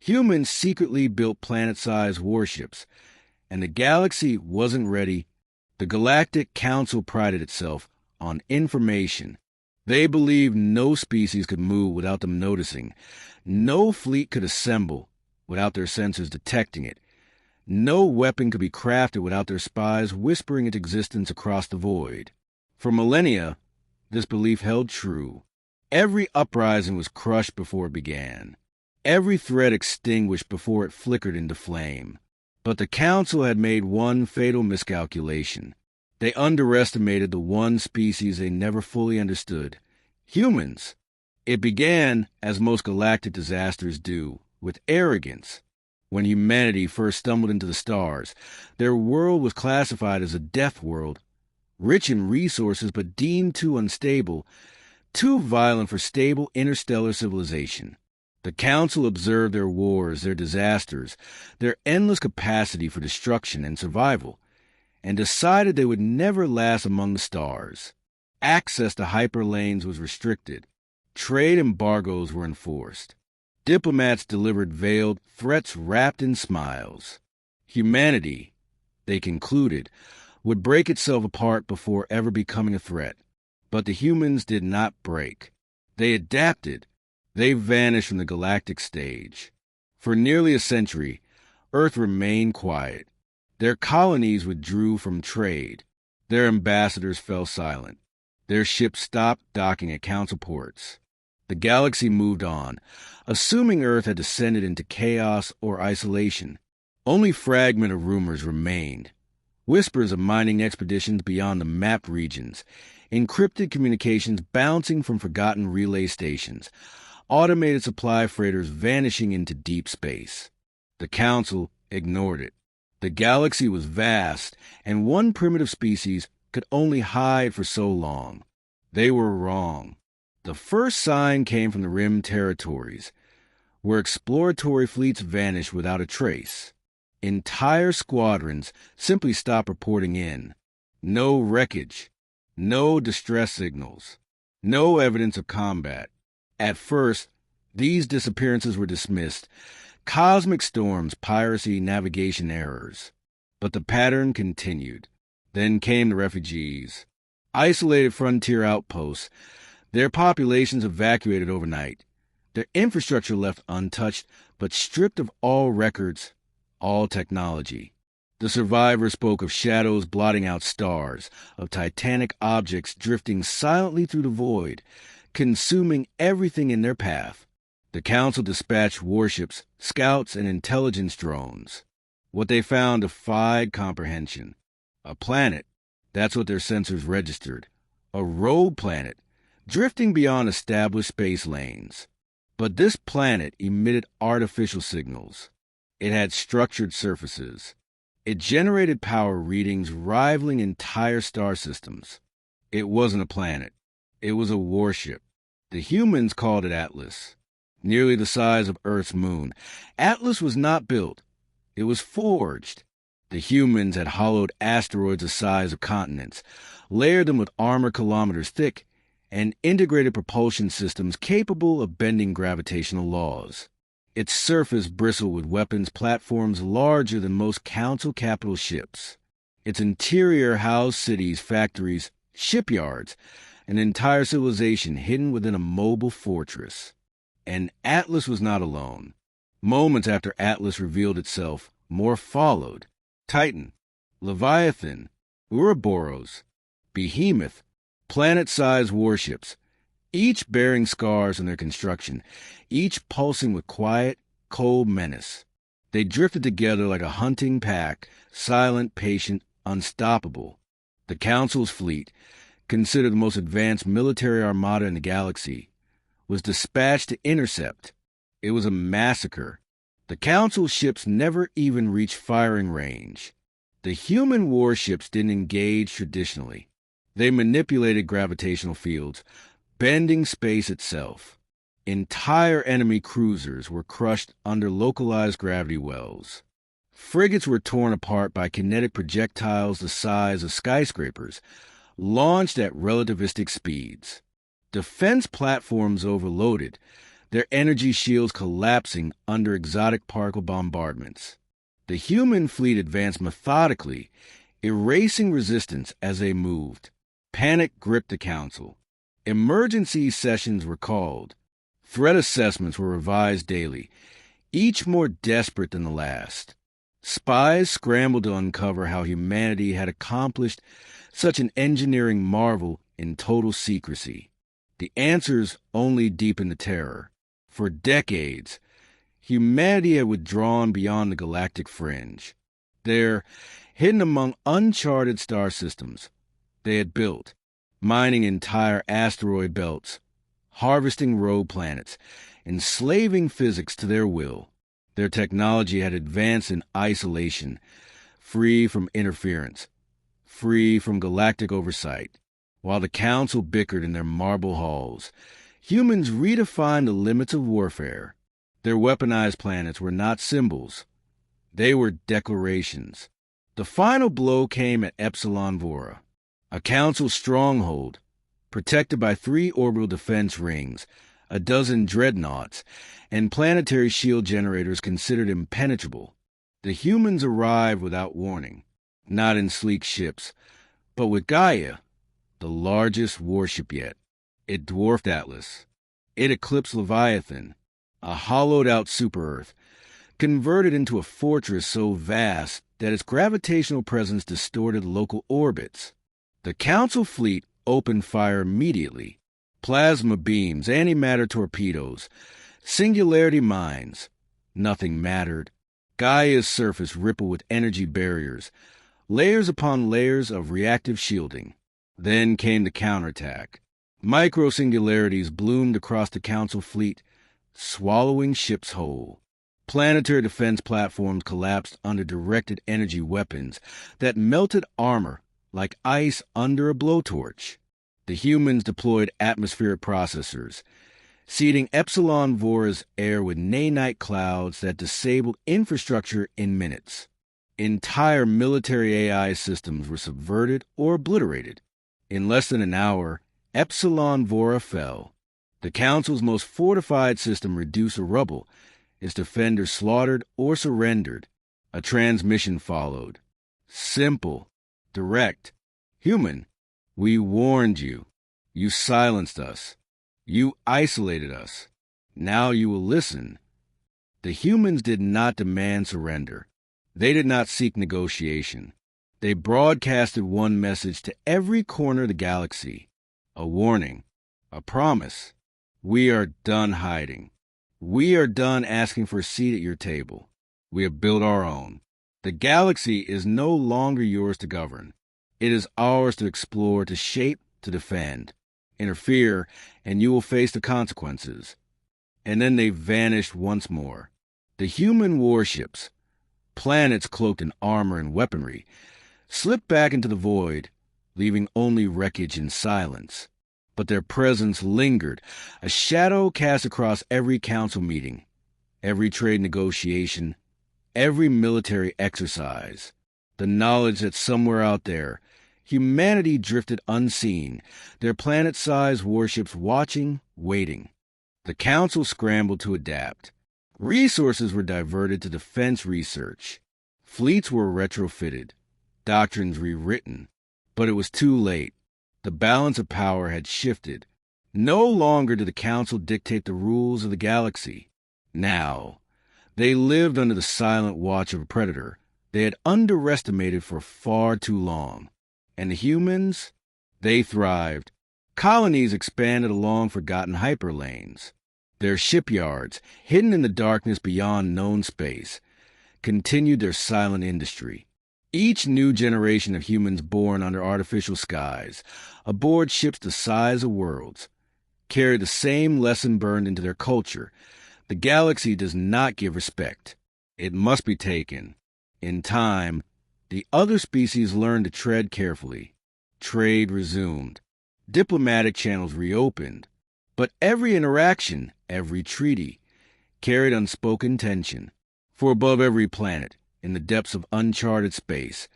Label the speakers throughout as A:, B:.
A: Humans secretly built planet-sized warships, and the galaxy wasn't ready. The Galactic Council prided itself on information. They believed no species could move without them noticing. No fleet could assemble without their sensors detecting it. No weapon could be crafted without their spies whispering its existence across the void. For millennia, this belief held true. Every uprising was crushed before it began. Every threat extinguished before it flickered into flame. But the Council had made one fatal miscalculation. They underestimated the one species they never fully understood: humans. It began, as most galactic disasters do, with arrogance. When humanity first stumbled into the stars, their world was classified as a death world, rich in resources but deemed too unstable, too violent for stable interstellar civilization. The Council observed their wars, their disasters, their endless capacity for destruction and survival, and decided they would never last among the stars. Access to hyperlanes was restricted. Trade embargoes were enforced. Diplomats delivered veiled threats wrapped in smiles. Humanity, they concluded, would break itself apart before ever becoming a threat. But the humans did not break. They adapted. They vanished from the galactic stage. For nearly a century, Earth remained quiet. Their colonies withdrew from trade. Their ambassadors fell silent. Their ships stopped docking at council ports. The galaxy moved on, assuming Earth had descended into chaos or isolation. Only fragments of rumors remained. Whispers of mining expeditions beyond the mapped regions, encrypted communications bouncing from forgotten relay stations, automated supply freighters vanishing into deep space. The Council ignored it. The galaxy was vast, and one primitive species could only hide for so long. They were wrong. The first sign came from the Rim territories, where exploratory fleets vanished without a trace. Entire squadrons simply stopped reporting in. No wreckage, no distress signals, no evidence of combat. At first, these disappearances were dismissed: cosmic storms, piracy, navigation errors. But the pattern continued. Then came the refugees. Isolated frontier outposts, their populations evacuated overnight, their infrastructure left untouched, but stripped of all records, all technology. The survivors spoke of shadows blotting out stars, of titanic objects drifting silently through the void, consuming everything in their path. The Council dispatched warships, scouts, and intelligence drones. What they found defied comprehension. A planet, that's what their sensors registered. A rogue planet, drifting beyond established space lanes. But this planet emitted artificial signals. It had structured surfaces. It generated power readings rivaling entire star systems. It wasn't a planet. It was a warship. The humans called it Atlas, nearly the size of Earth's moon. Atlas was not built. It was forged. The humans had hollowed asteroids the size of continents, layered them with armor kilometers thick, and integrated propulsion systems capable of bending gravitational laws. Its surface bristled with weapons platforms larger than most Council capital ships. Its interior housed cities, factories, shipyards, an entire civilization hidden within a mobile fortress. And Atlas was not alone. Moments after Atlas revealed itself, more followed. Titan, Leviathan, Ouroboros, Behemoth, planet-sized warships, each bearing scars on their construction, each pulsing with quiet, cold menace. They drifted together like a hunting pack, silent, patient, unstoppable. The Council's fleet, considered the most advanced military armada in the galaxy, was dispatched to intercept. It was a massacre. The Council ships never even reached firing range. The human warships didn't engage traditionally. They manipulated gravitational fields, bending space itself. Entire enemy cruisers were crushed under localized gravity wells. Frigates were torn apart by kinetic projectiles the size of skyscrapers, launched at relativistic speeds. Defense platforms overloaded, their energy shields collapsing under exotic particle bombardments. The human fleet advanced methodically, erasing resistance as they moved. Panic gripped the council. Emergency sessions were called. Threat assessments were revised daily, each more desperate than the last. Spies scrambled to uncover how humanity had accomplished such an engineering marvel in total secrecy. The answers only deepened the terror. For decades, humanity had withdrawn beyond the galactic fringe. There, hidden among uncharted star systems, they had built, mining entire asteroid belts, harvesting rogue planets, enslaving physics to their will. Their technology had advanced in isolation, free from interference, free from galactic oversight. While the Council bickered in their marble halls, humans redefined the limits of warfare. Their weaponized planets were not symbols. They were declarations. The final blow came at Epsilon Vora, a Council stronghold, protected by 3 orbital defense rings, a dozen dreadnoughts, and planetary shield generators considered impenetrable. The humans arrived without warning, not in sleek ships, but with Gaia, the largest warship yet. It dwarfed Atlas. It eclipsed Leviathan, a hollowed-out super-Earth, converted into a fortress so vast that its gravitational presence distorted local orbits. The Council fleet opened fire immediately. Plasma beams, antimatter torpedoes, singularity mines. Nothing mattered. Gaia's surface rippled with energy barriers, layers upon layers of reactive shielding. Then came the counterattack. Micro-singularities bloomed across the Council fleet, swallowing ships whole. Planetary defense platforms collapsed under directed energy weapons that melted armor like ice under a blowtorch. The humans deployed atmospheric processors, seeding Epsilon Vora's air with nanite clouds that disabled infrastructure in minutes. Entire military AI systems were subverted or obliterated. In less than an hour, Epsilon Vora fell. The Council's most fortified system reduced to rubble, its defenders slaughtered or surrendered. A transmission followed. Simple, direct, human. We warned you. You silenced us. You isolated us. Now you will listen. The humans did not demand surrender. They did not seek negotiation. They broadcasted one message to every corner of the galaxy. A warning. A promise. We are done hiding. We are done asking for a seat at your table. We have built our own. The galaxy is no longer yours to govern. It is ours to explore, to shape, to defend. Interfere, and you will face the consequences. And then they vanished once more. The human warships, planets cloaked in armor and weaponry, slipped back into the void, leaving only wreckage and silence. But their presence lingered, a shadow cast across every council meeting, every trade negotiation, every military exercise. The knowledge that somewhere out there, humanity drifted unseen, their planet-sized warships watching, waiting. The Council scrambled to adapt. Resources were diverted to defense research. Fleets were retrofitted, doctrines rewritten. But it was too late. The balance of power had shifted. No longer did the Council dictate the rules of the galaxy. Now, they lived under the silent watch of a predator they had underestimated for far too long. And the humans? They thrived. Colonies expanded along forgotten hyperlanes. Their shipyards, hidden in the darkness beyond known space, continued their silent industry. Each new generation of humans born under artificial skies, aboard ships the size of worlds, carried the same lesson burned into their culture. The galaxy does not give respect. It must be taken. In time, the other species learned to tread carefully. Trade resumed. Diplomatic channels reopened. But every interaction, every treaty, carried unspoken tension. For above every planet, in the depths of uncharted space,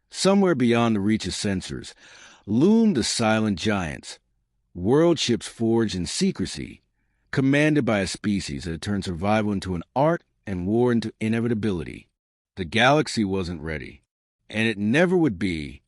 A: somewhere beyond the reach of sensors, loomed the silent giants, world ships forged in secrecy, commanded by a species that had turned survival into an art and war into inevitability. The galaxy wasn't ready, and it never would be,